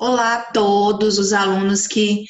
Olá a todos os alunos que,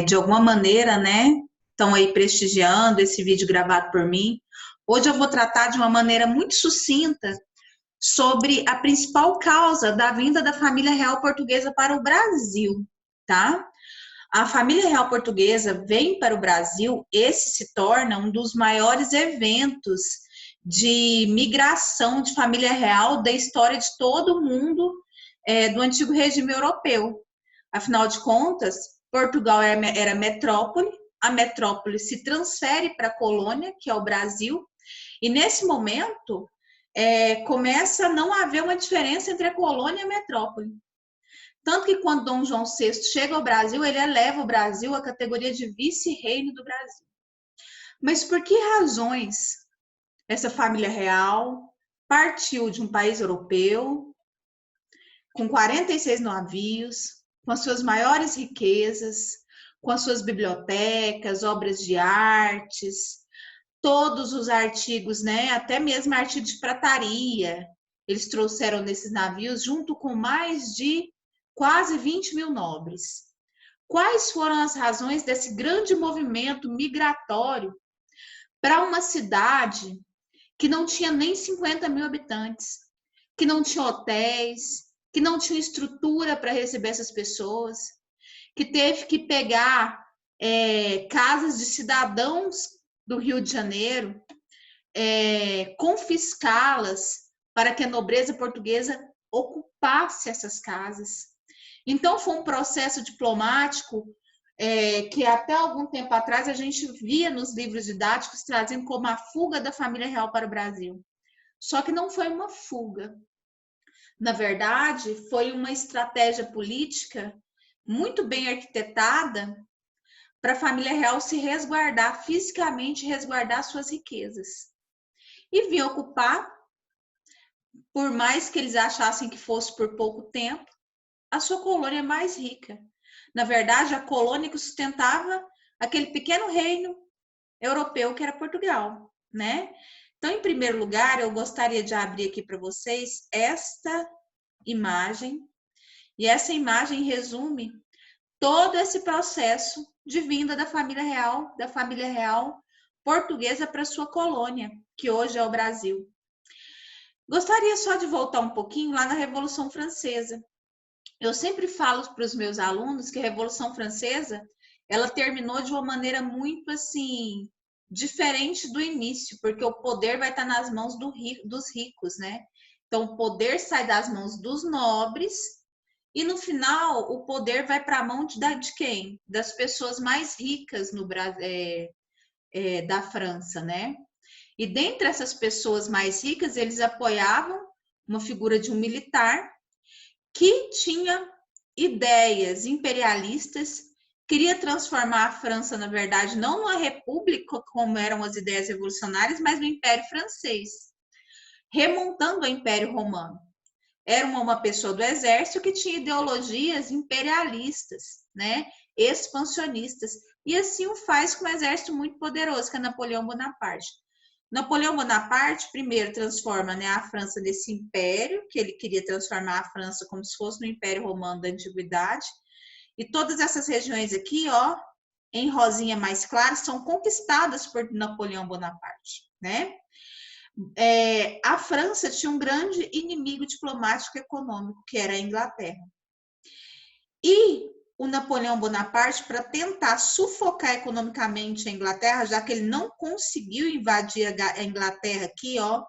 de alguma maneira, né, estão aí prestigiando esse vídeo gravado por mim. Hoje eu vou tratar de uma maneira muito sucinta sobre a principal causa da vinda da família real portuguesa para o Brasil, tá? A família real portuguesa vem para o Brasil, esse se torna um dos maiores eventos de migração de família real da história de todo o mundo, do antigo regime europeu. Afinal de contas, Portugal era metrópole, a metrópole se transfere para a colônia, que é o Brasil, e nesse momento começa a não haver uma diferença entre a colônia e a metrópole. Tanto que quando Dom João VI chega ao Brasil, ele eleva o Brasil à categoria de vice-reino do Brasil. Mas por que razões essa família real partiu de um país europeu, com 46 navios, com as suas maiores riquezas, com as suas bibliotecas, obras de artes, todos os artigos, né, até mesmo artigos de prataria, eles trouxeram nesses navios, junto com mais de quase 20 mil nobres. Quais foram as razões desse grande movimento migratório para uma cidade que não tinha nem 50 mil habitantes, que não tinha hotéis, que não tinha estrutura para receber essas pessoas, que teve que pegar casas de cidadãos do Rio de Janeiro, confiscá-las para que a nobreza portuguesa ocupasse essas casas. Então, foi um processo diplomático que até algum tempo atrás a gente via nos livros didáticos trazendo como a fuga da família real para o Brasil. Só que não foi uma fuga. Na verdade, foi uma estratégia política muito bem arquitetada para a família real se resguardar fisicamente, resguardar suas riquezas. E vir ocupar, por mais que eles achassem que fosse por pouco tempo, a sua colônia mais rica. Na verdade, a colônia que sustentava aquele pequeno reino europeu que era Portugal, né? Então, em primeiro lugar, eu gostaria de abrir aqui para vocês esta imagem, e essa imagem resume todo esse processo de vinda da família real portuguesa para sua colônia, que hoje é o Brasil. Gostaria só de voltar um pouquinho lá na Revolução Francesa. Eu sempre falo para os meus alunos que a Revolução Francesa, ela terminou de uma maneira muito assim diferente do início, porque o poder vai estar nas mãos dos ricos, né? Então o poder sai das mãos dos nobres e no final o poder vai para a mão de quem? Das pessoas mais ricas no da França, né? E dentre essas pessoas mais ricas, eles apoiavam uma figura de um militar que tinha ideias imperialistas, queria transformar a França, na verdade, não numa república, como eram as ideias revolucionárias, mas no Império Francês, remontando ao Império Romano. Era uma pessoa do exército que tinha ideologias imperialistas, né, expansionistas, e assim o faz com um exército muito poderoso, que é Napoleão Bonaparte. Napoleão Bonaparte, primeiro, transforma, né, a França nesse império, que ele queria transformar a França como se fosse no Império Romano da Antiguidade. E todas essas regiões aqui, ó, em rosinha mais clara, são conquistadas por Napoleão Bonaparte, né? A França tinha um grande inimigo diplomático e econômico, que era a Inglaterra. E o Napoleão Bonaparte, para tentar sufocar economicamente a Inglaterra, já que ele não conseguiu invadir a Inglaterra aqui, ó,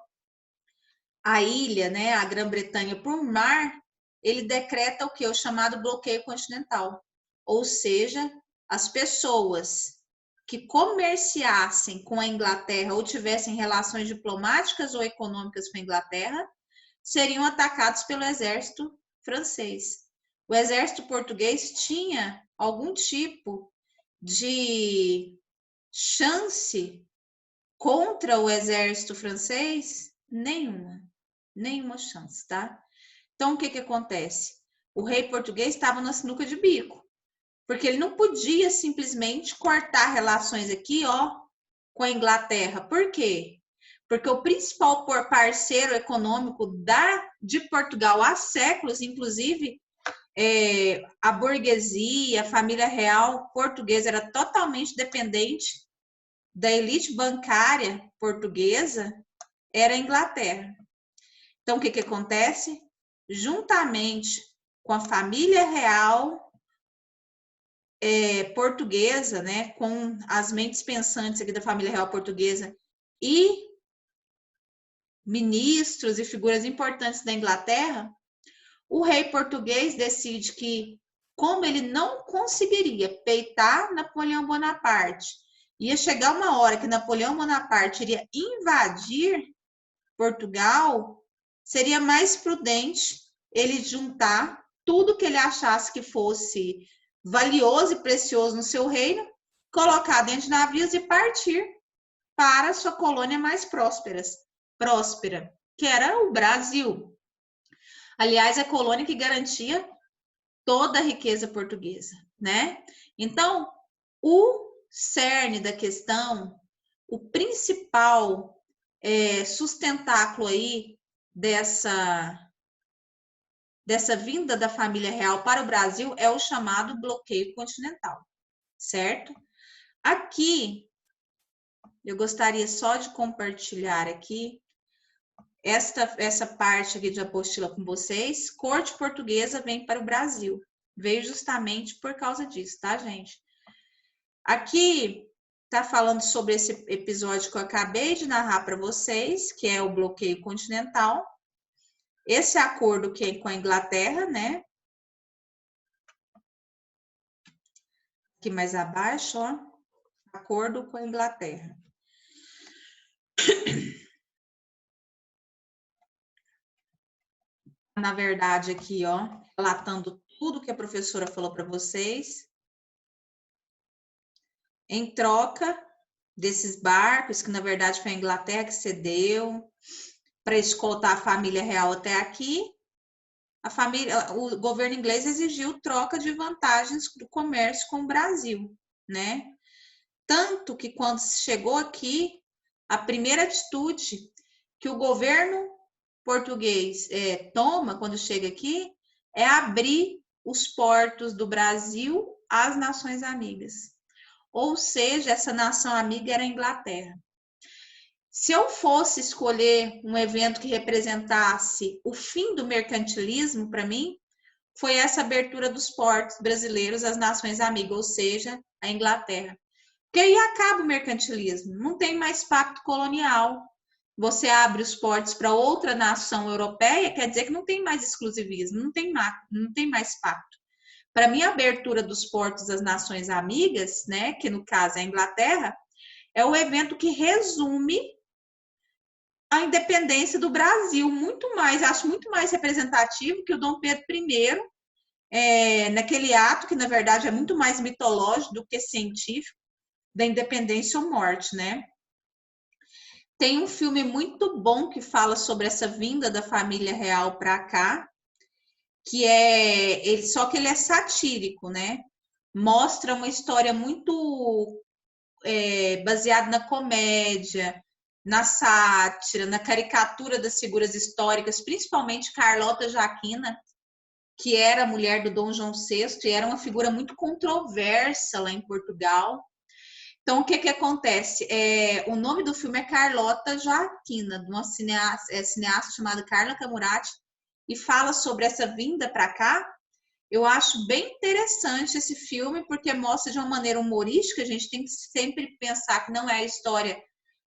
a ilha, né, a Grã-Bretanha por mar, ele decreta o que? O chamado bloqueio continental. Ou seja, as pessoas que comerciassem com a Inglaterra ou tivessem relações diplomáticas ou econômicas com a Inglaterra seriam atacados pelo exército francês. O exército português tinha algum tipo de chance contra o exército francês? Nenhuma chance, tá? Então, o que acontece? O rei português estava na sinuca de bico, porque ele não podia simplesmente cortar relações aqui, ó, com a Inglaterra. Por quê? Porque o principal parceiro econômico de Portugal há séculos, inclusive a burguesia, a família real portuguesa era totalmente dependente da elite bancária portuguesa, era a Inglaterra. Então, o que acontece? Juntamente com a família real portuguesa, né, com as mentes pensantes aqui da família real portuguesa e ministros e figuras importantes da Inglaterra, o rei português decide que, como ele não conseguiria peitar Napoleão Bonaparte, ia chegar uma hora que Napoleão Bonaparte iria invadir Portugal, seria mais prudente ele juntar tudo que ele achasse que fosse valioso e precioso no seu reino, colocar dentro de navios e partir para a sua colônia mais próspera, que era o Brasil. Aliás, a colônia que garantia toda a riqueza portuguesa, né? Então, o cerne da questão, o principal sustentáculo aí dessa vinda da família real para o Brasil é o chamado bloqueio continental, certo? Aqui, eu gostaria só de compartilhar aqui essa parte aqui de apostila com vocês. Corte portuguesa vem para o Brasil. Veio justamente por causa disso, tá, gente? Aqui tá falando sobre esse episódio que eu acabei de narrar para vocês, que é o bloqueio continental. Esse acordo que é com a Inglaterra, né? Aqui mais abaixo, ó. Acordo com a Inglaterra. Na verdade, aqui, ó, relatando tudo que a professora falou para vocês. Em troca desses barcos, que na verdade foi a Inglaterra que cedeu, para escoltar a família real até aqui, o governo inglês exigiu troca de vantagens do comércio com o Brasil, né? Tanto que quando chegou aqui, a primeira atitude que o governo português toma quando chega aqui é abrir os portos do Brasil às nações amigas. Ou seja, essa nação amiga era a Inglaterra. Se eu fosse escolher um evento que representasse o fim do mercantilismo, para mim, foi essa abertura dos portos brasileiros às nações amigas, ou seja, a Inglaterra. Porque aí acaba o mercantilismo, não tem mais pacto colonial. Você abre os portos para outra nação europeia, quer dizer que não tem mais exclusivismo, não tem mais pacto. Para mim, a abertura dos portos às nações amigas, né, que no caso é a Inglaterra, é o evento que resume a independência do Brasil, acho muito mais representativo que o Dom Pedro I, naquele ato que, na verdade, é muito mais mitológico do que científico, da independência ou morte, né? Tem um filme muito bom que fala sobre essa vinda da família real para cá, só que ele é satírico, né? Mostra uma história muito baseada na comédia, na sátira, na caricatura das figuras históricas, principalmente Carlota Joaquina, que era a mulher do Dom João VI e era uma figura muito controversa lá em Portugal. Então, o que acontece? O nome do filme é Carlota Joaquina, de uma cineasta chamada Carla Camurati, e fala sobre essa vinda para cá. Eu acho bem interessante esse filme, porque mostra de uma maneira humorística. A gente tem que sempre pensar que não é a história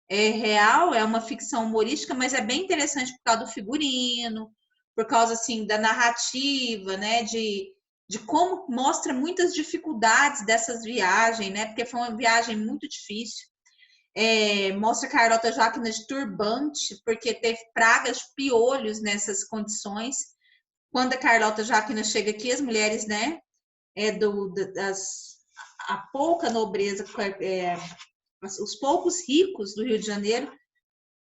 real, é uma ficção humorística, mas é bem interessante por causa do figurino, por causa assim da narrativa, né, de como mostra muitas dificuldades dessas viagens, né, porque foi uma viagem muito difícil. Mostra Carlota Joaquina de turbante, porque teve pragas, piolhos nessas condições. Quando a Carlota Joaquina chega aqui, as mulheres, né, a pouca nobreza, os poucos ricos do Rio de Janeiro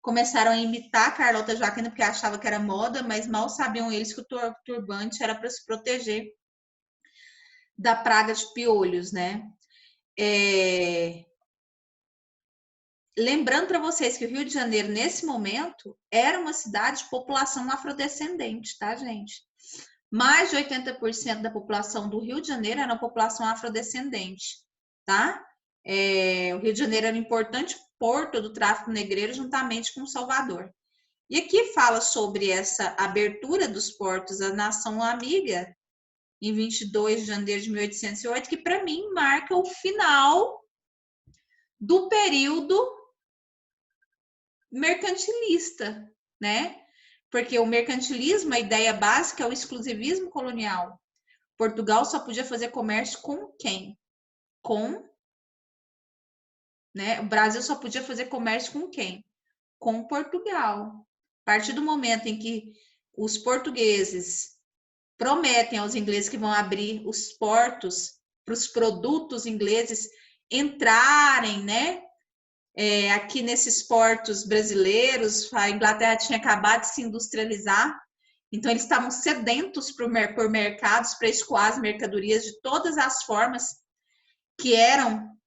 começaram a imitar a Carlota Joaquina porque achavam que era moda, mas mal sabiam eles que o turbante era para se proteger da praga de piolhos, né? Lembrando para vocês que o Rio de Janeiro, nesse momento, era uma cidade de população afrodescendente, tá, gente? mais de 80% da população do Rio de Janeiro era uma população afrodescendente, tá? O Rio de Janeiro era um importante porto do tráfico negreiro, juntamente com Salvador. E aqui fala sobre essa abertura dos portos à nação amiga, em 22 de janeiro de 1808, que para mim marca o final do período mercantilista, né? Porque o mercantilismo, a ideia básica é o exclusivismo colonial. Portugal só podia fazer comércio com quem? Né? O Brasil só podia fazer comércio com quem? Com Portugal. A partir do momento em que os portugueses prometem aos ingleses que vão abrir os portos para os produtos ingleses entrarem, né? Aqui nesses portos brasileiros, a Inglaterra tinha acabado de se industrializar, então eles estavam sedentos por mercados para escoar as mercadorias de todas as formas que eram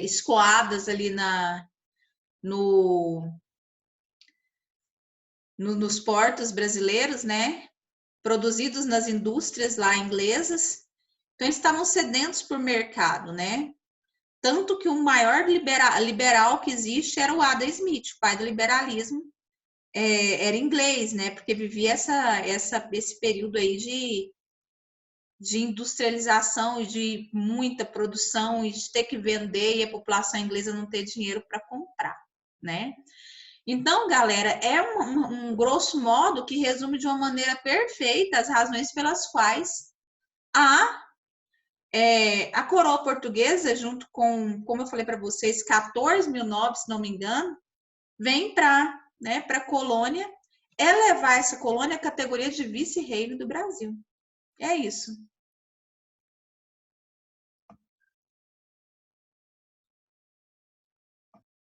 escoadas ali nos portos brasileiros, né? Produzidos nas indústrias lá inglesas. Então, eles estavam sedentos por mercado, né? Tanto que o maior liberal que existe era o Adam Smith, o pai do liberalismo, era inglês, né? Porque vivia esse período aí de industrialização e de muita produção e de ter que vender e a população inglesa não ter dinheiro para comprar, né? Então, galera, é um grosso modo que resume de uma maneira perfeita as razões pelas quais a coroa portuguesa, junto com, como eu falei para vocês, 14 mil nobres, se não me engano, vem para a colônia elevar essa colônia à categoria de vice-reino do Brasil. É isso.